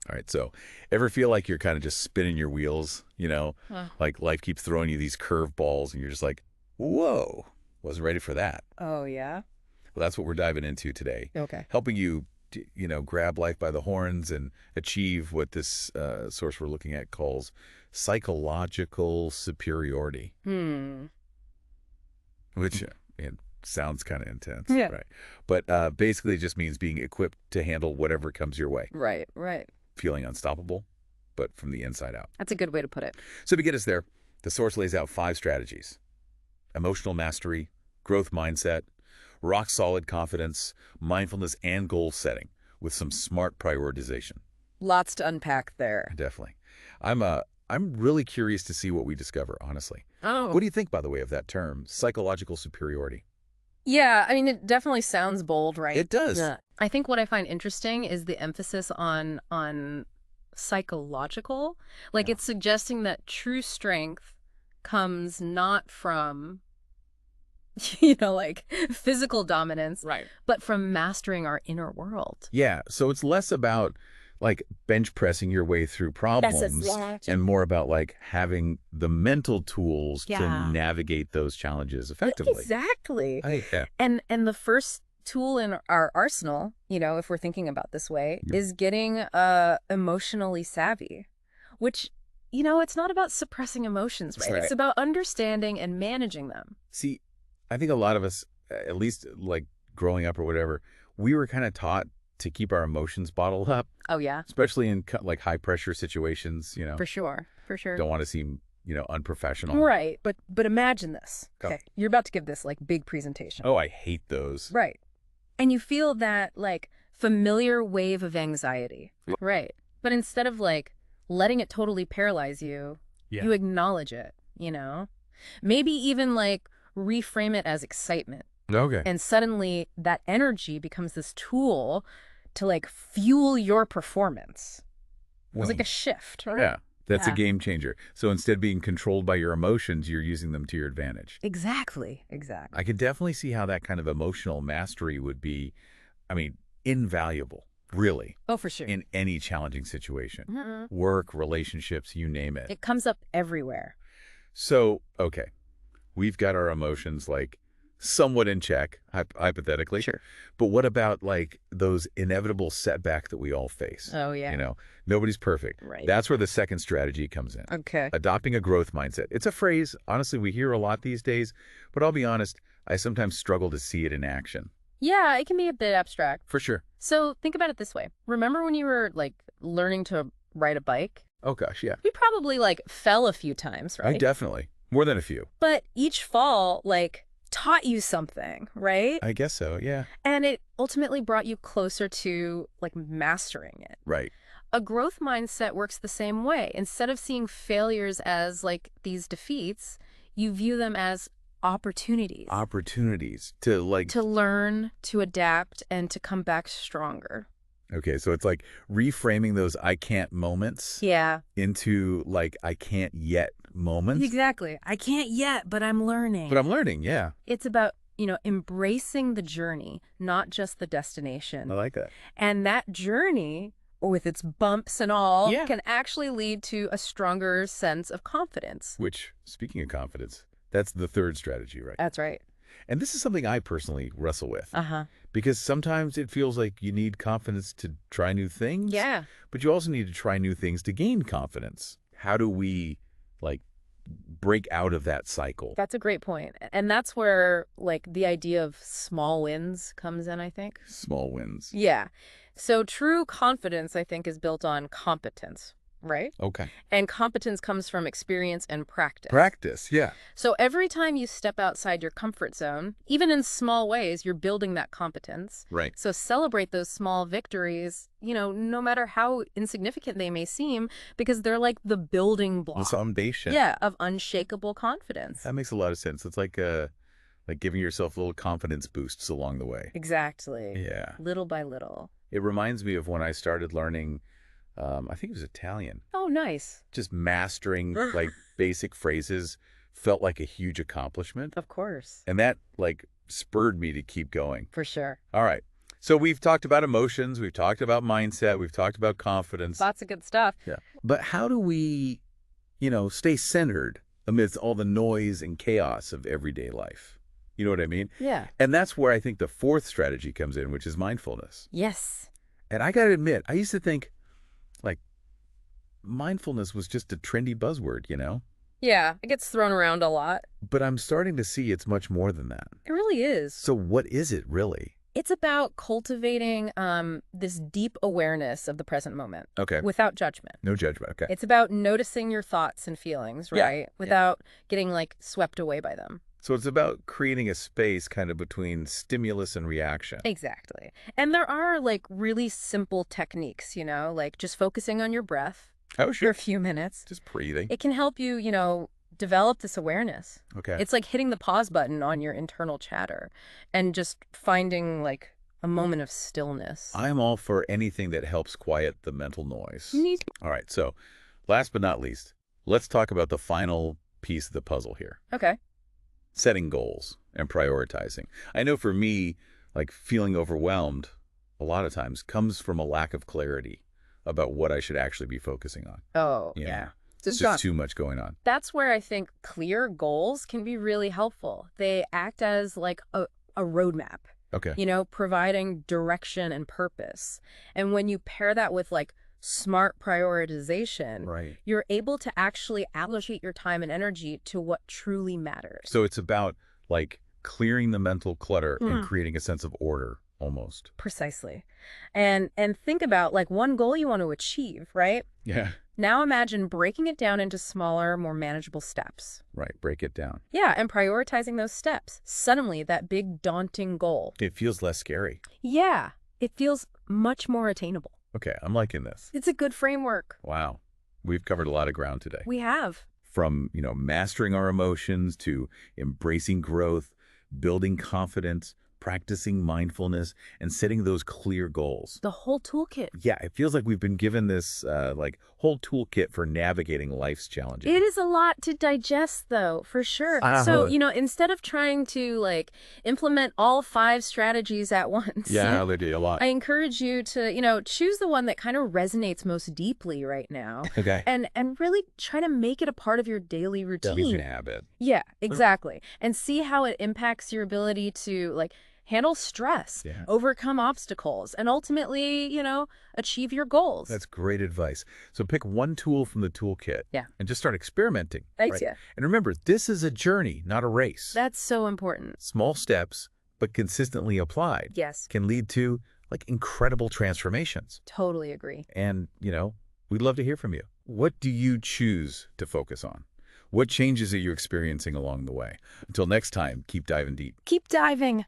All right. So ever feel like you're kind of just spinning your wheels, Huh. like life keeps throwing you these curve balls and you're just like, whoa, wasn't ready for that. Oh, yeah? Well, that's what we're diving into today, Okay. helping you, grab life by the horns and achieve what this source we're looking at calls psychological superiority, Hmm. which it sounds kind of intense, Yeah. right? But basically, it just means being equipped to handle whatever comes your way, Right, right. feeling unstoppable, but from the inside out. That's a good way to put it. So to get us there, the source lays out 5 strategies: emotional mastery, growth mindset, rock solid confidence, mindfulness, and goal setting with some smart prioritization. Lots to unpack there. Definitely. I'm really curious to see what we discover, honestly. Oh. What do you think, by the way, of that term, psychological superiority? Yeah, I mean, it definitely sounds bold, right? It does. Yeah. I think what I find interesting is the emphasis on psychological. Like Yeah. it's suggesting that true strength comes not from, like physical dominance, Right. but from mastering our inner world. Yeah, so it's less about like bench pressing your way through problems and more about like having the mental tools to Yeah. navigate those challenges effectively. Exactly. Yeah. And the first tool in our arsenal, if we're thinking about this way, Yep. is getting emotionally savvy, which, it's not about suppressing emotions, right? Right. It's about understanding and managing them. See, I think a lot of us, at least like growing up or whatever, we were kind of taught to keep our emotions bottled up, Oh, yeah, especially in like high pressure situations, for sure. For sure. don't want to seem, unprofessional. Right. But imagine this. Go. Okay. You're about to give this like big presentation. Oh, I hate those. Right. And you feel that like familiar wave of anxiety. Yep. Right. But instead of like letting it totally paralyze you, Yeah. you acknowledge it. Maybe even like reframe it as excitement. Okay. And suddenly that energy becomes this tool to like fuel your performance. It was like a shift, right? Yeah, that's a Yeah. game changer. So instead of being controlled by your emotions, you're using them to your advantage. Exactly. I could definitely see how that kind of emotional mastery would be, invaluable, really, Oh, for sure. in any challenging situation. Mhm. Work, relationships, you name it. It comes up everywhere. So, okay, we've got our emotions like somewhat in check, hypothetically. Sure. But what about like those inevitable setback that we all face? Oh, yeah. Nobody's perfect. Right. That's where the second strategy comes in. Okay. Adopting a growth mindset. It's a phrase, honestly, we hear a lot these days, but I'll be honest, I sometimes struggle to see it in action. Yeah, it can be a bit abstract. For sure. So think about it this way. Remember when you were like learning to ride a bike? Oh gosh, yeah. You probably like fell a few times, I right? definitely. More than a few. But each fall like taught you something, right? I guess so, yeah. And it ultimately brought you closer to like mastering it. Right. A growth mindset works the same way. Instead of seeing failures as like these defeats, you view them as opportunities Opportunities to like, to learn, to adapt, and to come back stronger. okay, so it's like reframing those I can't moments Yeah, into like I can't yet moments. exactly. I can't yet, but I'm learning. But I'm learning, yeah. It's about, embracing the journey, not just the I destination. like that. And that journey, with its bumps and all, Yeah. can actually lead to a stronger sense of confidence. Which, speaking of confidence, that's the third strategy, right? That's right. And this is something I personally wrestle with. Uh-huh. Because sometimes it feels like you need confidence to try new things. Yeah. But you also need to try new things to gain confidence. How do we, like, break out of that cycle? That's a great point. And that's where, like, the idea of small wins comes in, I think. Small wins. Yeah. So true confidence, I think, is built on competence, right? Okay. And competence comes from experience and practice. Practice, yeah. So every time you step outside your comfort zone, even in small ways, you're building that competence. Right. So celebrate those small victories, no matter how insignificant they may seem, because they're like the building The block. foundation. Yeah, of unshakable confidence. That makes a lot of sense. It's like giving yourself little confidence boosts along the way. Exactly. Yeah. Little by little. It reminds me of when I started learning, I think it was Italian. Oh, nice. Just mastering like basic phrases felt like a huge accomplishment. Of course. And that like spurred me to keep going. For sure. All right. So we've talked about emotions, we've talked about mindset, we've talked about confidence. Lots of good stuff. Yeah. But how do we, stay centered amidst all the noise and chaos of everyday life? You know what I mean? Yeah. And that's where I think the fourth strategy comes in, which is mindfulness. Yes. And I got to admit, I used to think, like, mindfulness was just a trendy buzzword. Yeah, it gets thrown around a lot. But I'm starting to see it's much more than that. It really is. So what is it really? It's about cultivating this deep awareness of the present moment Okay. without judgment. No judgment. Okay. It's about noticing your thoughts and feelings, Yeah. right? Without getting like swept away by them. So it's about creating a space kind of between stimulus and reaction. Exactly. And there are like really simple techniques, like just focusing on your breath Oh, for sure. a few minutes. Just breathing. It can help you, develop this awareness. Okay. It's like hitting the pause button on your internal chatter and just finding like a moment of stillness. I'm all for anything that helps quiet the mental noise. Neat. All right. So last but not least, let's talk about the final piece of the puzzle here. Okay. Setting goals and prioritizing. I know for me, like feeling overwhelmed a lot of times comes from a lack of clarity about what I should actually be focusing on. Oh, You know? yeah. It's just too much going on. That's where I think clear goals can be really helpful. They act as like a roadmap, Okay. providing direction and purpose. And when you pair that with like smart prioritization, Right. you're able to actually allocate your time and energy to what truly matters. So it's about like clearing the mental clutter and creating a sense of order almost. Precisely. And think about like one goal you want to achieve, right? Yeah. Now imagine breaking it down into smaller, more manageable steps. Right. Break it down. Yeah, and prioritizing those steps. Suddenly, that big daunting goal. It feels less scary. Yeah, it feels much more attainable. Okay. I'm liking this. It's a good framework. Wow. We've covered a lot of ground today. We have. From, mastering our emotions to embracing growth, building confidence, practicing mindfulness, and setting those clear goals. The whole toolkit. Yeah, it feels like we've been given this whole toolkit for navigating life's challenges. It is a lot to digest, though, for sure. So, instead of trying to, like, implement all 5 strategies at once, they do a lot. I encourage you to, choose the one that kind of resonates most deeply right now. Okay. And really try to make it a part of your daily routine. Becomes a habit. Yeah, exactly. And see how it impacts your ability to, like, handle stress, Yeah. overcome obstacles, and ultimately, achieve your goals. That's great advice. So pick one tool from the toolkit and just start experimenting. Thanks, yeah. And remember, this is a journey, not a race. That's so important. Small steps, but consistently applied, Yes, can lead to like incredible transformations. totally agree. And, we'd love to hear from you. What do you choose to focus on? What changes are you experiencing along the way? Until next time, keep diving deep. Keep diving.